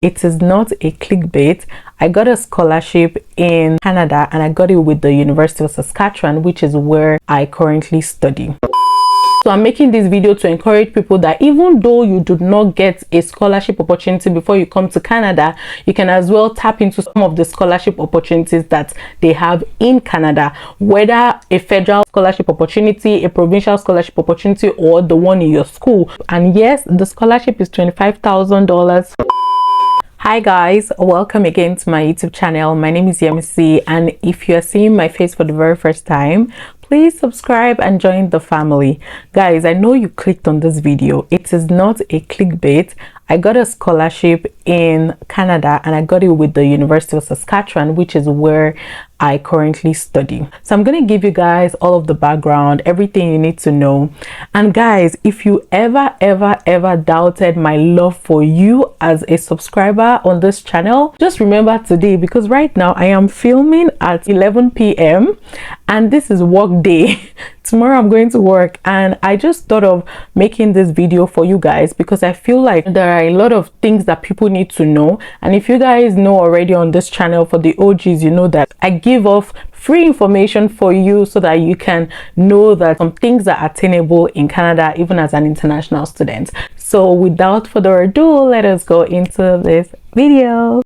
It is not a clickbait. I got a scholarship in Canada and I got it with the University of Saskatchewan, which is where I currently study. So I'm making this video to encourage people that even though you do not get a scholarship opportunity before you come to Canada, you can as well tap into some of the scholarship opportunities that they have in Canada, whether a federal scholarship opportunity, a provincial scholarship opportunity, or the one in your school. And yes, the scholarship is $25,000. Hi guys, welcome again to my YouTube channel. My name is Yemisi, and if you're seeing my face for the very first time, please subscribe and join the family. Guys, I know you clicked on this video. It is not a clickbait. I got a scholarship in Canada and I got it with the University of Saskatchewan, which is where I currently study. So I'm going to give you guys all of the background, everything you need to know. And guys, if you ever doubted my love for you as a subscriber on this channel, just remember today, because right now I am filming at 11 p.m. and this is work day. Tomorrow I'm going to work, and I just thought of making this video for you guys because I feel like there are a lot of things that people need to know. And if you guys know already on this channel, for the OGs, you know that I give off free information for you so that you can know that some things are attainable in Canada even as an international student. So without further ado, let us go into this video.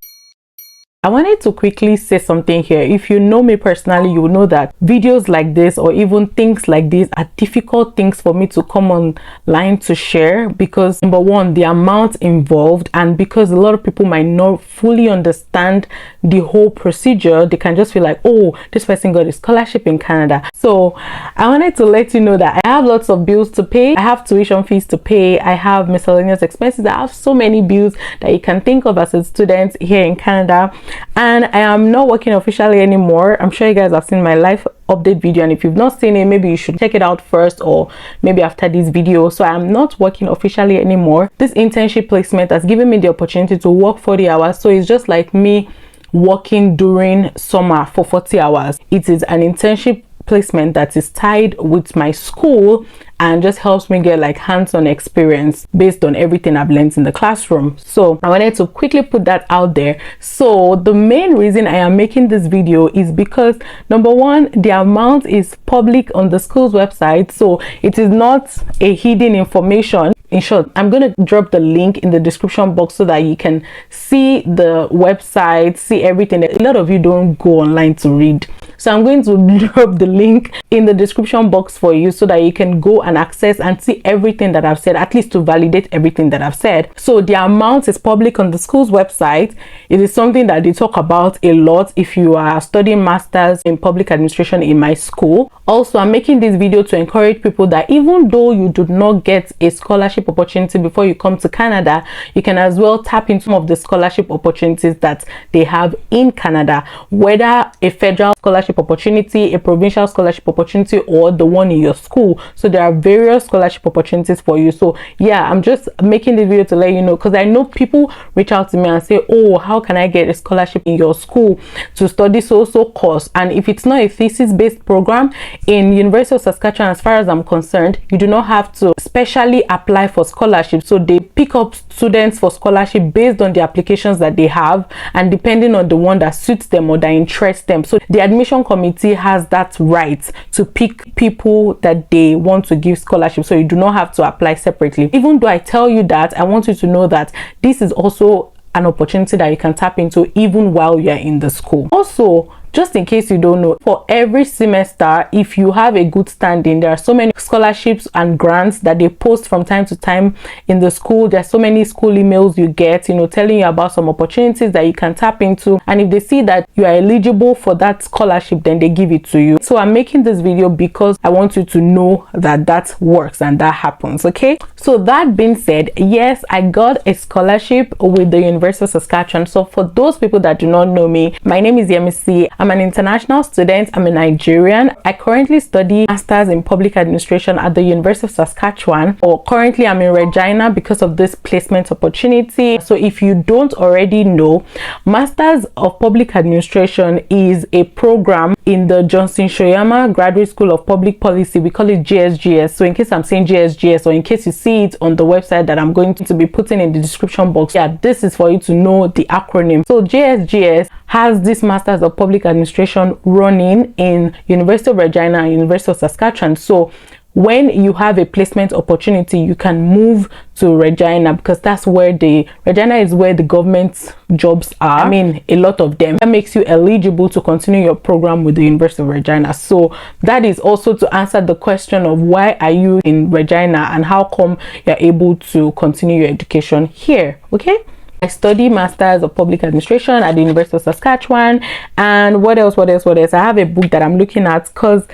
I wanted to quickly say something here. If you know me personally, you will know that videos like this or even things like this are difficult things for me to come online to share, because number one, the amount involved, and because a lot of people might not fully understand the whole procedure. They can just feel like, oh, this person got a scholarship in Canada. So I wanted to let you know that I have lots of bills to pay. I have tuition fees to pay. I have miscellaneous expenses. I have so many bills that you can think of as a student here in Canada. And I am not working officially anymore. I'm sure you guys have seen my life update video, and if you've not seen it, maybe you should check it out first, or maybe after this video. So I'm not working officially anymore. This internship placement has given me the opportunity to work 40 hours. So it's just like me working during summer for 40 hours. It is an internship placement that is tied with my school and just helps me get like hands-on experience based on everything I've learned in the classroom. So I wanted to quickly put that out there. So the main reason I am making this video is because number one, the amount is public on the school's website, so it is not a hidden information. In short, I'm going to drop the link in the description box so that you can see the website, see everything. A lot of you don't go online to read. So I'm going to drop the link in the description box for you so that you can go and access and see everything that I've said, at least to validate everything that I've said. So the amount is public on the school's website. It is something that they talk about a lot if you are studying masters in public administration in my school. Also, I'm making this video to encourage people that even though you do not get a scholarship opportunity before you come to Canada, you can as well tap into some of the scholarship opportunities that they have in Canada, whether a federal scholarship opportunity, a provincial scholarship opportunity, or the one in your school. So there are various scholarship opportunities for you. So yeah, I'm just making this video to let you know, because I know people reach out to me and say, oh, how can I get a scholarship in your school to study so course? And if it's not a thesis based program, in University of Saskatchewan, as far as I'm concerned, you do not have to specially apply for scholarship. So they pick up students for scholarship based on the applications that they have, and depending on the one that suits them or that interests them. So the admission committee has that right to pick people that they want to give scholarship. So you do not have to apply separately. Even though I tell you that, I want you to know that this is also an opportunity that you can tap into even while you're in the school. Also, just in case you don't know, for every semester, if you have a good standing, there are so many scholarships and grants that they post from time to time in the school. There's so many school emails you get, you know, telling you about some opportunities that you can tap into. And if they see that you are eligible for that scholarship, then they give it to you. So I'm making this video because I want you to know that that works and that happens. Okay, so that being said, yes, I got a scholarship with the University of Saskatchewan. So for those people that do not know me, my name is Yemisi. I'm an international student. I'm a Nigerian. I currently study masters in public administration at the University of Saskatchewan, or currently I'm in Regina because of this placement opportunity. So if you don't already know, Masters of Public Administration is a program in the Johnson Shoyama Graduate School of Public Policy. We call it JSGS. So in case I'm saying JSGS, or in case you see it on the website that I'm going to be putting in the description box, yeah, this is for you to know the acronym. So JSGS has this Masters of Public Administration running in University of Regina and University of Saskatchewan. So when you have a placement opportunity, you can move to Regina, because that's where Regina is where the government jobs are. I mean, a lot of them. That makes you eligible to continue your program with the University of Regina. So that is also to answer the question of why are you in Regina and how come you're able to continue your education here. Okay, I study Masters of Public Administration at the University of Saskatchewan. And what else? I have a book that I'm looking at, because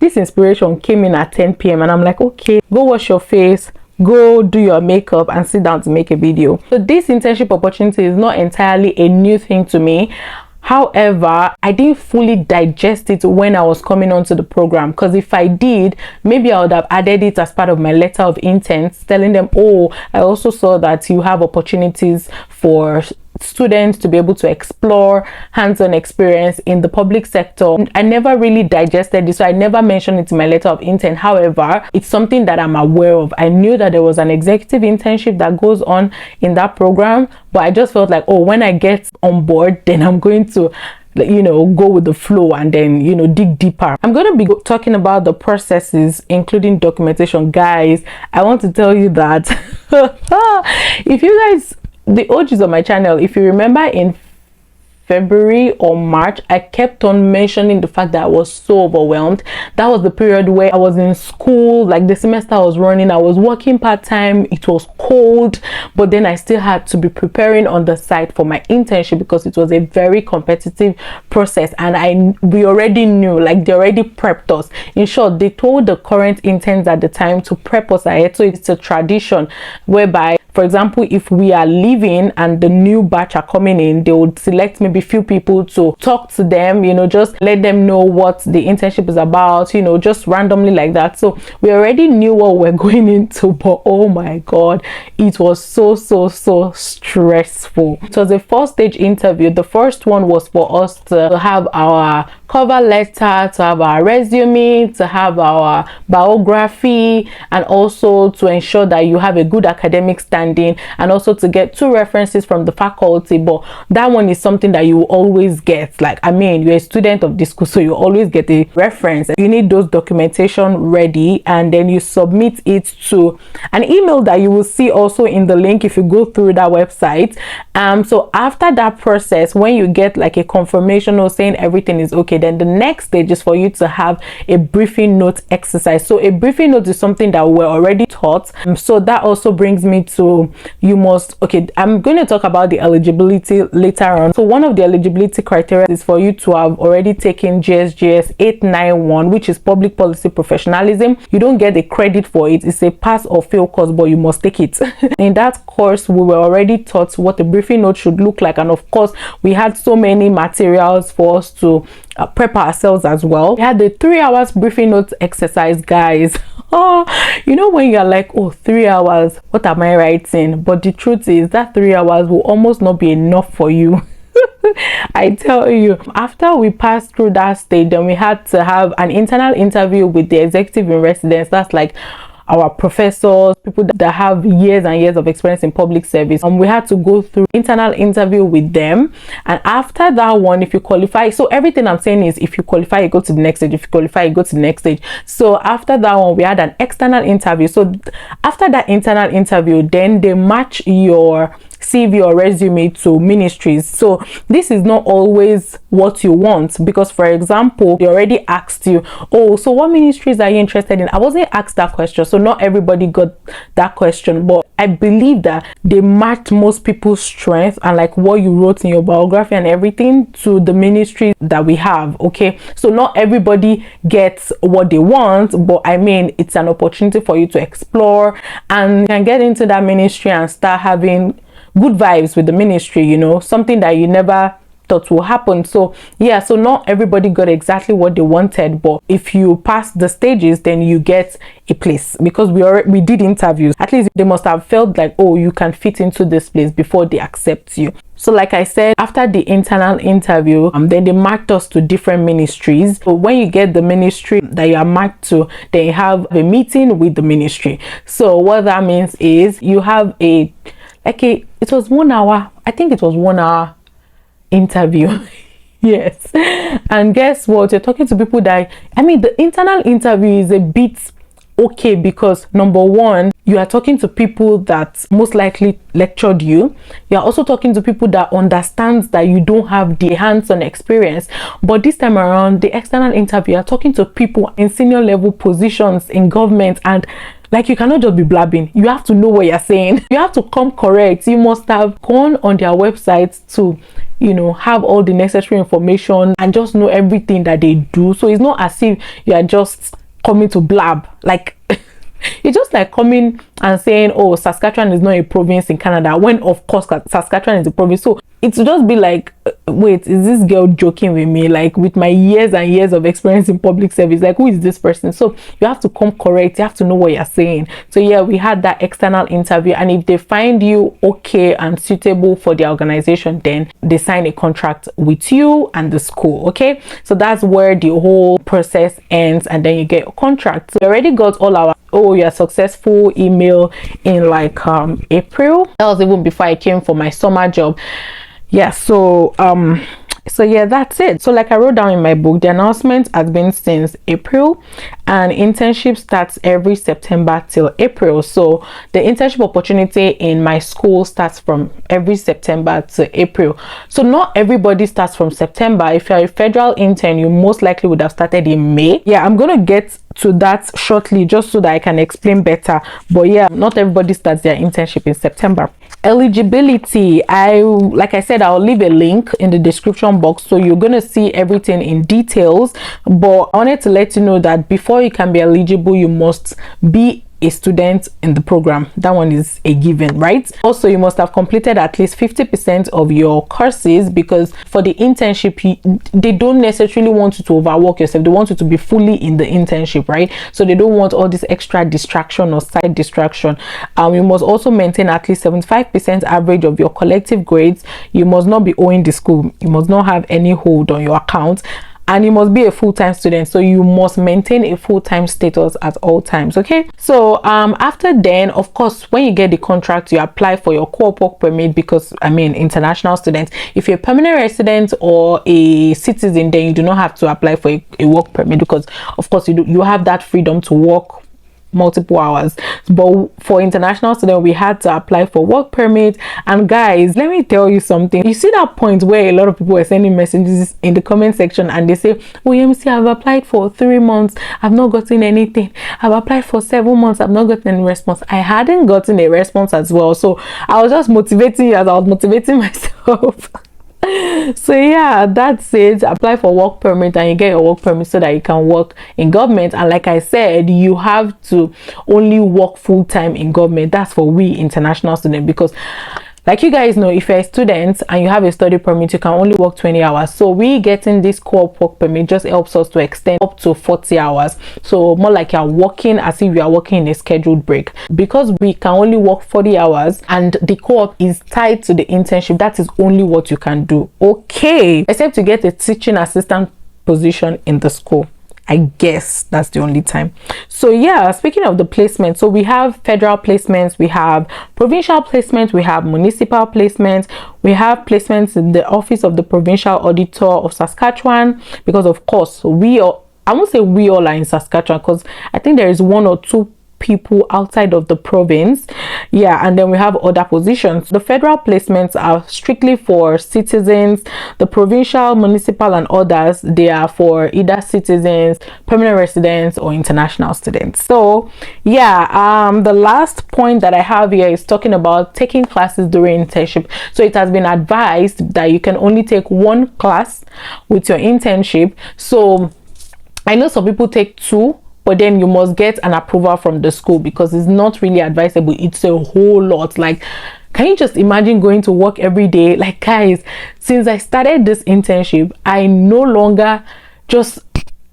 this inspiration came in at 10 p.m. and I'm like, okay, go wash your face, go do your makeup and sit down to make a video. So this internship opportunity is not entirely a new thing to me. However, I didn't fully digest it when I was coming onto the program, because if I did, maybe I would have added it as part of my letter of intent, telling them, oh, I also saw that you have opportunities for students to be able to explore hands-on experience in the public sector. I never really digested this, so I never mentioned it in my letter of intent. However, it's something that I'm aware of. I knew that there was an executive internship that goes on in that program, but I just felt like, oh, when I get on board, then I'm going to, you know, go with the flow and then, you know, dig deeper. I'm going to be talking about the processes, including documentation. Guys, I want to tell you that if you guys, the OGs of my channel, if you remember in February or March, I kept on mentioning the fact that I was so overwhelmed. That was the period where I was in school, like the semester was running, I was working part-time, it was cold, but then I still had to be preparing on the side for my internship, because it was a very competitive process. And we already knew, like they already prepped us. In short, they told the current interns at the time to prep us ahead. So it's a tradition whereby, for example, if we are leaving and the new batch are coming in, they would select maybe few people to talk to them, you know, just let them know what the internship is about, you know, just randomly like that. So we already knew what we're going into, but oh my god, it was so stressful. It was a 4-stage interview. The first one was for us to have our cover letter, to have our resume, to have our biography, and also to ensure that you have a good academic standing, and also to get 2 references from the faculty. But that one is something that you will always get. Like, I mean, you're a student of this school, so you always get a reference. You need those documentation ready, and then you submit it to an email that you will see also in the link if you go through that website. So after that process, when you get like a confirmation or saying everything is okay, then the next stage is for you to have a briefing note exercise. So a briefing note is something that we're already taught. So that also brings me to, you must, okay, I'm going to talk about the eligibility later on. So one of the eligibility criteria is for you to have already taken JSGS 891, which is public policy professionalism. You don't get a credit for it. It's a pass or fail course, but you must take it. In that course, we were already taught what a briefing note should look like, and of course we had so many materials for us to prep ourselves as well. We had the 3 hours briefing notes exercise, guys. Oh, you know, when you're like, oh, 3 hours, what am I writing? But the truth is that 3 hours will almost not be enough for you. I tell you, after we passed through that stage, then we had to have an internal interview with the executive in residence. That's like our professors, people that have years and years of experience in public service. We had to go through internal interview with them, and after that one, if you qualify, so everything I'm saying is, if you qualify, you go to the next stage. If you qualify, you go to the next stage. So after that one, we had an external interview. So after that internal interview, then they match your CV or resume to ministries. So this is not always what you want, because for example, they already asked you, oh, so what ministries are you interested in? I wasn't asked that question, so not everybody got that question, but I believe that they matched most people's strength and like what you wrote in your biography and everything to the ministry that we have. Okay, so not everybody gets what they want, but I mean, it's an opportunity for you to explore and you can get into that ministry and start having good vibes with the ministry, you know, something that you never thought will happen. So yeah, so not everybody got exactly what they wanted, but if you pass the stages, then you get a place, because we did interviews. At least they must have felt like, oh, you can fit into this place before they accept you. So like I said, after the internal interview, then they marked us to different ministries. So when you get the ministry that you are marked to, then you have a meeting with the ministry. So what that means is you have it was 1 hour, I think it was 1 hour interview. Yes. And guess what, you're talking to people that, I mean, the internal interview is a bit okay, because number one, you are talking to people that most likely lectured you. You're also talking to people that understands that you don't have the hands-on experience. But this time around, the external interview, you're talking to people in senior level positions in government, and like, you cannot just be blabbing. You have to know what you're saying. You have to come correct. You must have gone on their website to, you know, have all the necessary information and just know everything that they do. So it's not as if you are just coming to blab. Like, it's just like coming and saying, oh, Saskatchewan is not a province in Canada, when of course Saskatchewan is a province. So it would just be like, wait, is this girl joking with me? Like, with my years and years of experience in public service, like, who is this person? So you have to come correct. You have to know what you're saying. So yeah, we had that external interview, and if they find you okay and suitable for the organization, then they sign a contract with you and the school. Okay, so that's where the whole process ends, and then you get a contract. So we already got all our, oh, you're successful email in like April. That was even before I came for my summer job. Yeah, so yeah, that's it. So like I wrote down in my book, the announcement has been since April, and internship starts every September till April. So the internship opportunity in my school starts from every September to April. So not everybody starts from September. If you're a federal intern, you most likely would have started in May. Yeah, I'm gonna get to that shortly, just so that I can explain better. But yeah, not everybody starts their internship in September. Eligibility, like I said, I'll leave a link in the description box, so you're gonna see everything in details. But I wanted to let you know that before you can be eligible, you must be a student in the program. That one is a given, right? Also, you must have completed at least 50% of your courses, because for the internship, they don't necessarily want you to overwork yourself. They want you to be fully in the internship, right? So they don't want all this extra distraction or side distraction. You must also maintain at least 75% average of your collective grades. You must not be owing the school. You must not have any hold on your account. And you must be a full-time student, so you must maintain a full-time status at all times. Okay, so after then, of course, when you get the contract, you apply for your co-op work permit, because I mean, international students, if you're a permanent resident or a citizen, then you do not have to apply for a work permit, because of course you have that freedom to work multiple hours. But for international students, we had to apply for work permit. And guys, let me tell you something. You see that point where a lot of people are sending messages in the comment section, and they say, oh, Yemisi, I've applied for 3 months, I've not gotten anything. I've applied for 7 months, I've not gotten any response. I hadn't gotten a response as well, so I was just motivating you as I was motivating myself. So yeah, that's it. Apply for work permit, and you get your work permit so that you can work in government. And like I said, you have to only work full-time in government. That's for we international students, because like you guys know, if you're a student and you have a study permit, you can only work 20 hours. So we getting this co-op work permit just helps us to extend up to 40 hours. So more like you're working as if you are working in a scheduled break. Because we can only work 40 hours and the co-op is tied to the internship, that is only what you can do. Okay, except to get a teaching assistant position in the school. I guess that's the only time. So yeah, speaking of the placement, so we have federal placements, we have provincial placements, we have municipal placements, we have placements in the office of the provincial auditor of Saskatchewan, because of course we all, I won't say we all are in Saskatchewan, because I think there is 1 or 2 people outside of the province. Yeah, and then we have other positions. The federal placements are strictly for citizens. The provincial, municipal, and others, they are for either citizens, permanent residents, or international students. So yeah, the last point that I have here is talking about taking classes during internship. So it has been advised that you can only take 1 class with your internship. So I know some people take 2, but then you must get an approval from the school, because it's not really advisable. It's a whole lot. Like, Can you just imagine going to work every day? Like, guys, since I started this internship, I no longer just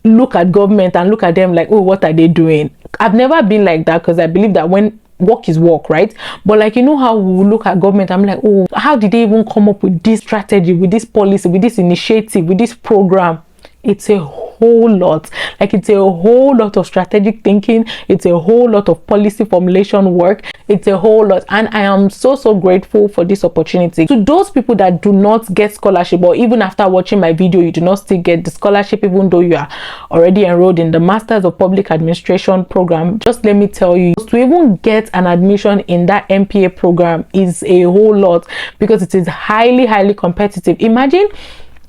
look at government and look at them like, oh, what are they doing? I've never been like that, because I believe that when work is work, right? But like, you know how we look at government, I'm like, oh, how did they even come up with this strategy, with this policy, with this initiative, with this program? It's a whole lot. Like, it's a whole lot of strategic thinking, it's a whole lot of policy formulation work, it's a whole lot. And I am so grateful for this opportunity. To those people that do not get scholarship, or even after watching my video you do not still get the scholarship, even though you are already enrolled in the Masters of Public Administration program, just let me tell you, to even get an admission in that MPA program is a whole lot, because it is highly competitive. Imagine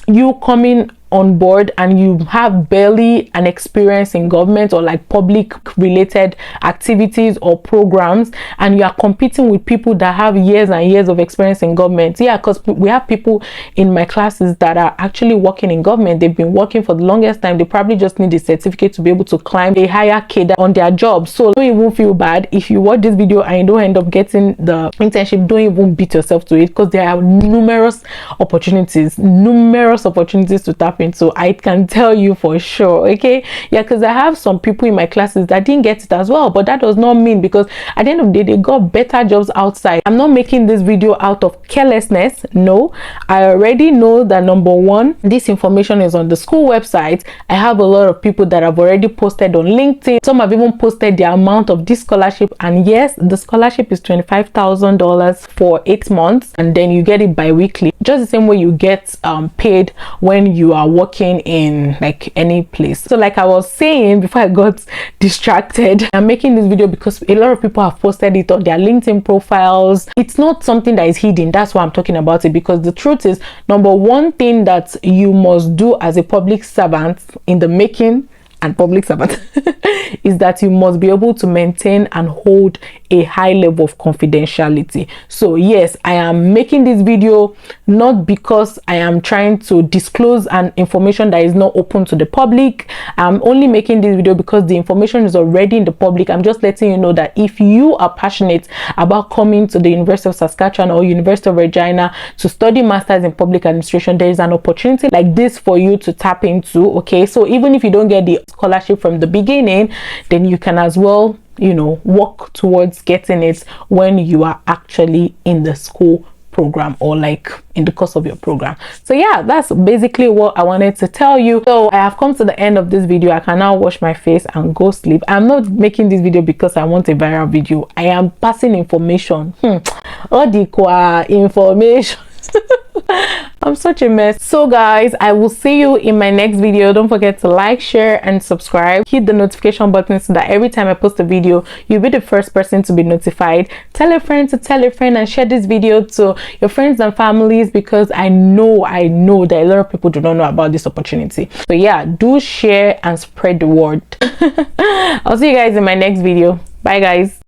you coming on board and you have barely an experience in government or like public related activities or programs, and you are competing with people that have years and years of experience in government. Yeah, because we have people in my classes that are actually working in government. They've been working for the longest time. They probably just need a certificate to be able to climb a higher cadre on their job. So don't even feel bad if you watch this video and you don't end up getting the internship. Don't even beat yourself to it, because there are numerous opportunities to tap into. I can tell you for sure. Okay, yeah, because I have some people in my classes that didn't get it as well, but that does not mean, because at the end of the day they got better jobs outside. I'm not making this video out of carelessness. No, I already know that, number one, this information is on the school website. I have a lot of people that have already posted on LinkedIn. Some have even posted the amount of this scholarship, and yes, the scholarship is $25,000 for 8 months, and then you get it bi-weekly, just the same way you get paid when you are working in like any place. So like I was saying before I got distracted, I'm making this video because a lot of people have posted it on their LinkedIn profiles. It's not something that is hidden. That's why I'm talking about it, because the truth is, number one thing that you must do as a public servant in the making and public servant is that you must be able to maintain and hold a high level of confidentiality. So yes, I am making this video not because I am trying to disclose an information that is not open to the public. I'm only making this video because the information is already in the public. I'm just letting you know that if you are passionate about coming to the University of Saskatchewan or University of Regina to study masters in public administration, there is an opportunity like this for you to tap into. Okay, so even if you don't get the scholarship from the beginning, then you can as well, you know, work towards getting it when you are actually in the school program or like in the course of your program. So yeah, that's basically what I wanted to tell you. So I have come to the end of this video. I can now wash my face and go sleep. I'm not making this video because I want a viral video. I am passing information. All the information. I'm such a mess. So guys, I will see you in my next video. Don't forget to like, share and subscribe. Hit the notification button so that every time I post a video, you'll be the first person to be notified. Tell a friend to tell a friend, and share this video to your friends and families, because I know that a lot of people do not know about this opportunity. So yeah, do share and spread the word. I'll see you guys in my next video. Bye guys.